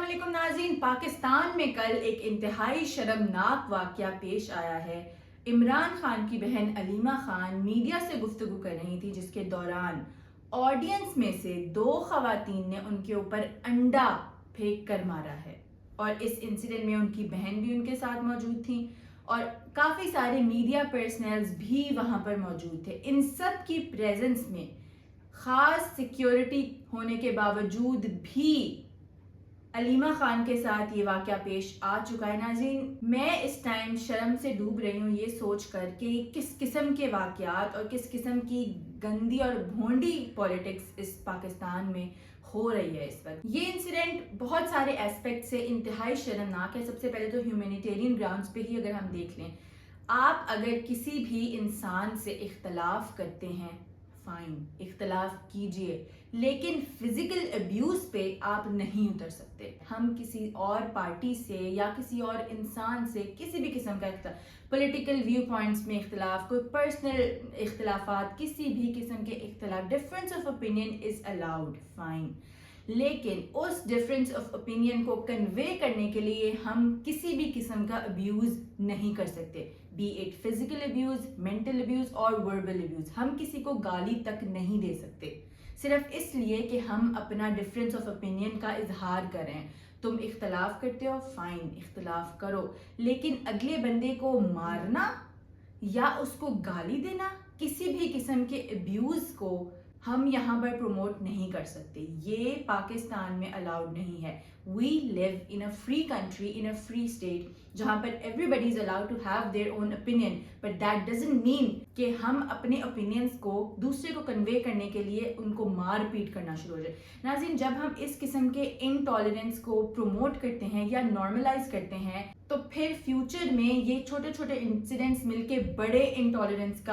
अस्सलाम वालेकुम नाज़रीन। पाकिस्तान में कल एक इंतहाई शर्मनाक वाक़या पेश आया है। इमरान खान की बहन अलीमा खान मीडिया से गुफ्तगू कर रही थी, जिसके दौरान ऑडियंस में से 2 ख़वातीन ने उनके ऊपर अंडा फेंक कर मारा है और इस इंसिडेंट में उनकी बहन भी उनके साथ मौजूद थी और काफ़ी सारे मीडिया पर्सनल्स भी वहाँ पर मौजूद थे। इन सब की प्रेजेंस में ख़ास सिक्योरिटी होने के बावजूद भी अलीमा खान के साथ ये वाक़या पेश आ चुका है। नाज़रीन, मैं इस टाइम शर्म से डूब रही हूँ ये सोच कर कि किस किस्म के वाक़यात और किस किस्म की गंदी और भोंडी पॉलिटिक्स इस पाकिस्तान में हो रही है इस वक्त। ये इंसिडेंट बहुत सारे एस्पेक्ट से इंतहाई शर्मनाक है। सबसे पहले तो ह्यूमैनिटेरियन ग्राउंड्स पे ही अगर हम देख लें, आप अगर किसी भी इंसान से इख्तलाफ करते हैं, फाइन, इख्तलाफ कीजिए, लेकिन फिजिकल अब्यूज पे आप नहीं उतर सकते। हम किसी और पार्टी से या किसी और इंसान से किसी भी किस्म का पॉलिटिकल व्यू पॉइंट्स में इख्तलाफ, कोई पर्सनल इख्तलाफात, किसी भी किस्म के इख्तलाफ, difference of opinion is allowed, fine, लेकिन उस डिफरेंस ऑफ ओपिनियन को कन्वे करने के लिए हम किसी भी किस्म का अब्यूज नहीं कर सकते, B it physical abuse, mental abuse और वर्बल अब्यूज। हम किसी को गाली तक नहीं दे सकते सिर्फ इसलिए कि हम अपना डिफरेंस ऑफ ओपिनियन का इजहार करें। तुम इख्तलाफ करते हो, फाइन, इख्तलाफ करो, लेकिन अगले बंदे को मारना या उसको गाली देना, किसी भी किस्म के अब्यूज को हम यहाँ पर प्रमोट नहीं कर सकते। ये पाकिस्तान में अलाउड नहीं है। We live in a free country, in a free state, जहाँ पर everybody is allowed to have their own opinion, but that doesn't mean कि हम अपने ओपिनियंस को दूसरे को कन्वे करने के लिए उनको मार पीट करना शुरू हो जाए। नाज़रीन, जब हम इस किस्म के इनटॉलरेंस को प्रमोट करते हैं या नॉर्मलाइज करते हैं, तो फिर फ्यूचर में ये छोटे छोटे इंसिडेंट्स मिलके बड़े इनटॉलरेंस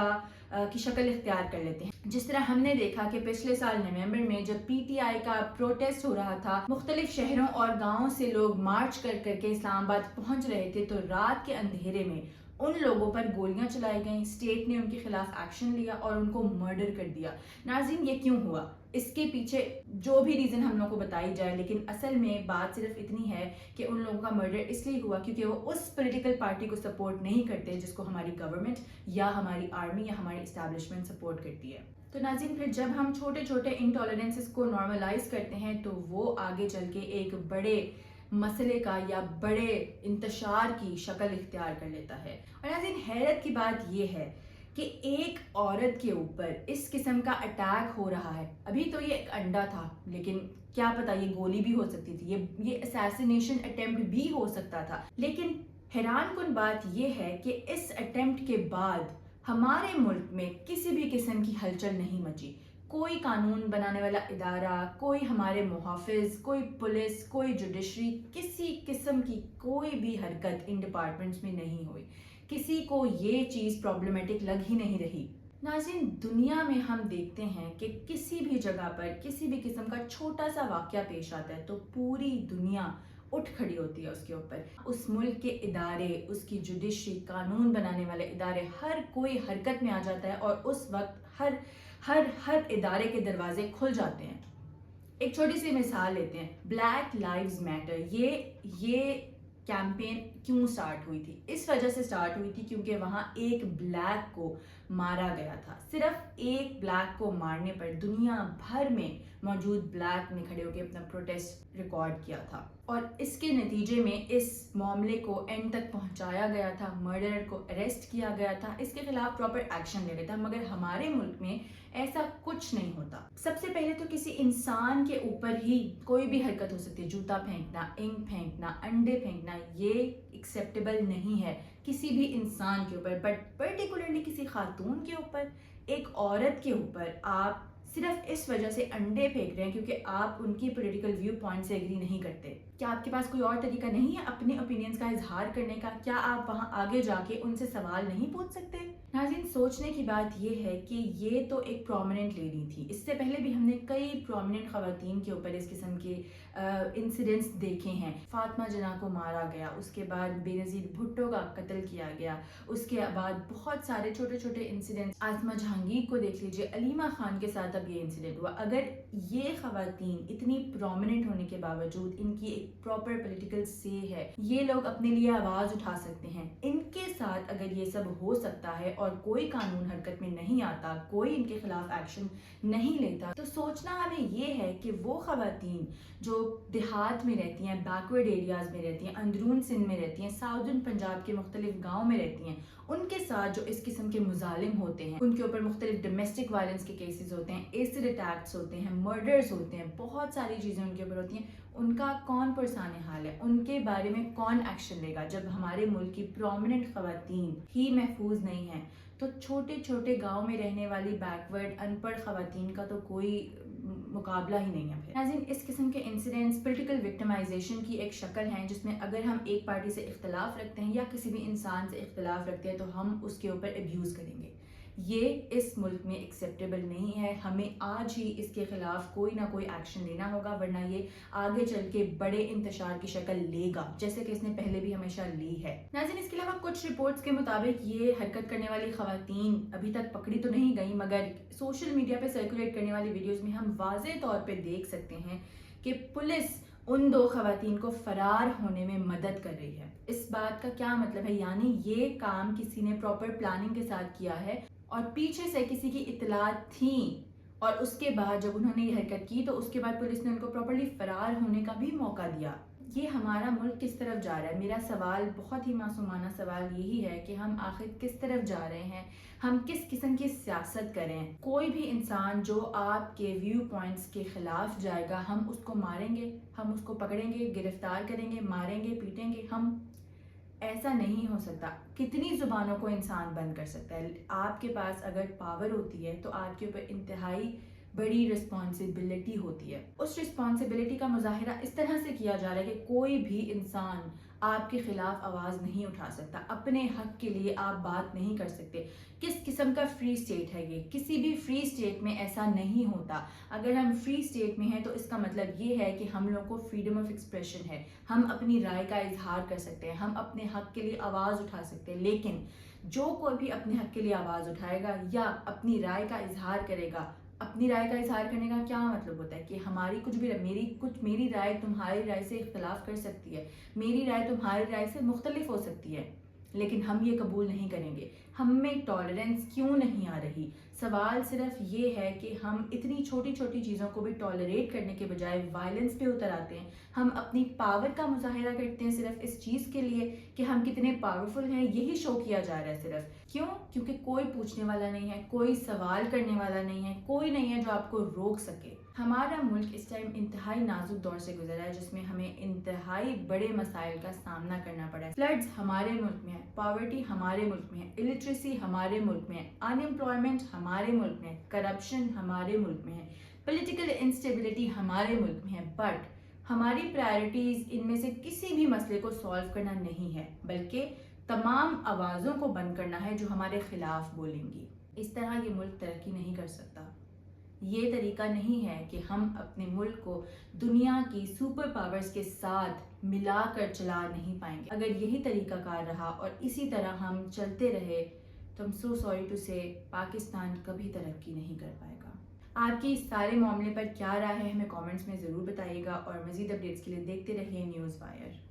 की शक्ल इख्तियार कर लेते हैं। जिस तरह हमने देखा कि पिछले साल नवंबर में जब पीटीआई का प्रोटेस्ट हो रहा था, मुख्तलिफ शहरों और गाँवों से लोग मार्च कर करके इस्लामाबाद पहुंच रहे थे, तो रात के अंधेरे में उन लोगों पर गोलियां चलाई गईं। स्टेट ने उनके खिलाफ एक्शन लिया और उनको मर्डर कर दिया। नाज़रीन, ये क्यों हुआ? इसके पीछे जो भी रीज़न हम लोगों को बताई जाए, लेकिन असल में बात सिर्फ इतनी है कि उन लोगों का मर्डर इसलिए हुआ क्योंकि वो उस पॉलिटिकल पार्टी को सपोर्ट नहीं करते जिसको हमारी गवर्नमेंट या हमारी आर्मी या हमारी इस्टेब्लिशमेंट सपोर्ट करती है। तो नाज़रीन, फिर जब हम छोटे छोटे इनटॉलरेंसेस को नॉर्मलाइज करते हैं, तो वो आगे चल के एक बड़े मसले का या बड़े इंतशार की शक्ल इख्तियार कर लेता है। और नाज़रीन, हैरत की बात यह है कि एक औरत के ऊपर इस किस्म का अटैक हो रहा है। अभी तो ये एक अंडा था, लेकिन क्या पता ये गोली भी हो सकती थी, ये असैसिनेशन अटेम्प्ट भी हो सकता था। लेकिन हैरानकुन बात यह है कि इस अटेम्प्ट के बाद हमारे मुल्क में किसी भी किस्म की हलचल नहीं मची। कोई कानून बनाने वाला इदारा, कोई हमारे मुहाफिज, कोई पुलिस, कोई जुडिशरी, किसी किस्म की कोई भी हरकत इन डिपार्टमेंट्स में नहीं हुई। किसी को ये चीज़ प्रॉब्लमेटिक लग ही नहीं रही। नाज़रीन, दुनिया में हम देखते हैं कि किसी भी जगह पर किसी भी किस्म का छोटा सा वाक़या पेश आता है तो पूरी दुनिया उठ खड़ी होती है उसके ऊपर। उस मुल्क के इदारे, उसकी जुडिशरी, कानून बनाने वाले इदारे, हर कोई हरकत में आ जाता है और उस वक्त हर इदारे के दरवाजे खुल जाते हैं। एक छोटी सी मिसाल लेते हैं, ब्लैक लाइव्स मैटर। ये कैंपेन क्यों स्टार्ट हुई थी? इस वजह से स्टार्ट हुई थी क्योंकि वहाँ एक ब्लैक को मारा गया था। सिर्फ एक ब्लैक को मारने पर दुनिया भर में मौजूद ब्लैक ने खड़े होकर अपना प्रोटेस्ट रिकॉर्ड किया था और इसके नतीजे में इस मामले को एंड तक पहुंचाया गया था। मर्डरर को अरेस्ट किया गया था, इसके खिलाफ प्रॉपर एक्शन ले रहा था। मगर हमारे मुल्क में ऐसा कुछ नहीं होता। सबसे पहले तो किसी इंसान के ऊपर ही कोई भी हरकत हो सकती है। जूता फेंकना, इंक फेंकना, अंडे फेंकना, ये एक्सेप्टेबल नहीं है किसी भी इंसान के ऊपर, बट पर्टिकुलरली किसी खातून के ऊपर, एक औरत के ऊपर आप सिर्फ इस वजह से अंडे फेंक रहे हैं क्योंकि आप उनकी पॉलिटिकल व्यू पॉइंट से एग्री नहीं करते। क्या आपके पास कोई और तरीका नहीं है अपने ओपिनियंस का इजहार करने का? क्या आप वहां आगे जाके उनसे सवाल नहीं पूछ सकते? नाज़रीन, सोचने की बात यह है कि ये तो एक प्रोमिनेंट लेडी थी। इससे पहले भी हमने कई प्रोमिनेंट खवातीन के ऊपर इस किस्म के इंसिडेंट्स देखे हैं। फातिमा जना को मारा गया, उसके बाद बेनज़ीर भुट्टो का कत्ल किया गया, उसके बाद बहुत सारे छोटे छोटे इंसिडेंट्स, आसमा जहांगीर को देख लीजिए, अलीमा खान के साथ तब ये इंसिडेंट हुआ। अगर ये ख़वातीन इतनी प्रोमिनेंट होने के बावजूद, इनकी एक प्रॉपर पॉलिटिकल से है, ये लोग अपने लिए आवाज़ उठा सकते हैं, इनके साथ अगर ये सब हो सकता है और कोई कानून हरकत में नहीं आता, कोई इनके खिलाफ एक्शन नहीं लेता, तो सोचना हमें ये है कि वो ख़वातीन जो देहात में रहती हैं, बैकवर्ड एरियाज़ में रहती हैं, अंदरून सिंध में रहती हैं, साउदर्न पंजाब के मुख्तलिफ गाँव में रहती हैं, उनके साथ जो इस किस्म के मुजालिम होते हैं, उनके ऊपर मुख्तलिफ डोमेस्टिक वायलेंस के केसेस होते हैं, एसिड अटैक्स होते हैं, मर्डर्स होते हैं, बहुत सारी चीज़ें उनके ऊपर होती हैं, उनका कौन पुरसान हाल है, उनके बारे में कौन एक्शन लेगा? जब हमारे मुल्क की प्रोमिनेंट ख़वातीन ही महफूज नहीं हैं, तो छोटे छोटे गाँव में रहने वाली बैकवर्ड अनपढ़ ख़वातीन का तो कोई मुकाबला ही नहीं है। फिर नाज़रीन, इस किस्म के इंसिडेंट्स पॉलिटिकल विक्टिमाइजेशन की एक शक्ल हैं, जिसमें अगर हम एक पार्टी से इख्तलाफ रखते हैं या किसी भी इंसान से इख्तलाफ रखते हैं तो हम उसके ऊपर अब्यूज़ करेंगे। ये इस मुल्क में एक्सेप्टेबल नहीं है। हमें आज ही इसके खिलाफ कोई ना कोई एक्शन लेना होगा, वरना ये आगे चल के बड़े इंतशार की शक्ल लेगा, जैसे कि इसने पहले भी हमेशा ली है। नाज़रीन, इसके अलावा कुछ रिपोर्ट्स के मुताबिक ये हरकत करने वाली खवातीन अभी तक पकड़ी तो नहीं गई, मगर सोशल मीडिया पे सर्कुलेट करने वाली वीडियोज़ में हम वाज़ेह तौर पर देख सकते हैं कि पुलिस उन दो खवातीन को फरार होने में मदद कर रही है। इस बात का क्या मतलब है? यानी ये काम किसी ने प्रॉपर प्लानिंग के साथ किया है और पीछे से किसी की इत्तलात थी, और उसके बाद जब उन्होंने ये हरकत की तो उसके बाद पुलिस ने उनको प्रॉपर्ली फरार होने का भी मौका दिया। ये हमारा मुल्क किस तरफ जा रहा है? मेरा सवाल, बहुत ही मासूमाना सवाल यही है कि हम आखिर किस तरफ जा रहे हैं, हम किस किस्म की सियासत करें। कोई भी इंसान जो आपके व्यू पॉइंट्स के खिलाफ जाएगा, हम उसको मारेंगे, हम उसको पकड़ेंगे, गिरफ्तार करेंगे, मारेंगे, पीटेंगे। हम ऐसा नहीं हो सकता। कितनी जुबानों को इंसान बंद कर सकता है? आपके पास अगर पावर होती है तो आपके ऊपर इंतहाई बड़ी रिस्पॉन्सिबिलिटी होती है। उस रिस्पॉन्सिबिलिटी का मुजाहिरा इस तरह से किया जा रहा है कि कोई भी इंसान आपके खिलाफ आवाज़ नहीं उठा सकता, अपने हक के लिए आप बात नहीं कर सकते। किस किस्म का फ्री स्टेट है ये? किसी भी फ्री स्टेट में ऐसा नहीं होता। अगर हम फ्री स्टेट में हैं तो इसका मतलब ये है कि हम लोग को फ्रीडम ऑफ एक्सप्रेशन है, हम अपनी राय का इजहार कर सकते हैं, हम अपने हक के लिए आवाज़ उठा सकते हैं। लेकिन जो कोई भी अपने हक के लिए आवाज़ उठाएगा या अपनी राय का इजहार करेगा, अपनी राय का इजहार करने का क्या मतलब होता है कि हमारी कुछ भी मेरी राय तुम्हारी राय से इख्तलाफ कर सकती है, मेरी राय तुम्हारी राय से मुख्तलिफ हो सकती है, लेकिन हम ये कबूल नहीं करेंगे। हम में टॉलरेंस क्यों नहीं आ रही? सवाल सिर्फ ये है कि हम इतनी छोटी छोटी चीज़ों को भी टॉलरेट करने के बजाय वायलेंस पे उतर आते हैं। हम अपनी पावर का मुजाहिरा करते हैं सिर्फ इस चीज़ के लिए कि हम कितने पावरफुल हैं, यही शो किया जा रहा है सिर्फ। क्यों? क्योंकि कोई पूछने वाला नहीं है, कोई सवाल करने वाला नहीं है, कोई नहीं है जो आपको रोक सके। हमारा मुल्क इस टाइम इंतहाई नाजुक दौर से गुजरा है, जिसमें हमें इंतहाई बड़े मसाइल का सामना करना पड़ा है। फ्लड्स हमारे मुल्क में है, पॉवर्टी हमारे मुल्क में है, इलिटरेसी हमारे मुल्क में है, अनएम्प्लॉयमेंट हमारे मुल्क में है, करप्शन हमारे मुल्क में है, पॉलिटिकल इंस्टेबिलिटी हमारे मुल्क में है। बट हमारी प्रायोरिटीज इनमें से किसी भी मसले को सॉल्व करना नहीं है, बल्कि तमाम आवाज़ों को बंद करना है जो हमारे खिलाफ बोलेंगी। इस तरह ये मुल्क तरक्की नहीं कर सकता। ये तरीका नहीं है कि हम अपने मुल्क को दुनिया की सुपर पावर्स के साथ मिलाकर चला नहीं पाएंगे। अगर यही तरीका कार रहा और इसी तरह हम चलते रहे तो I'm so sorry to say Pakistan कभी तरक्की नहीं कर पाएगा। आपकी इस सारे मामले पर क्या राय है, हमें कमेंट्स में ज़रूर बताइएगा और मज़ीद अपडेट्स के लिए देखते रहिए न्यूज़ वायर।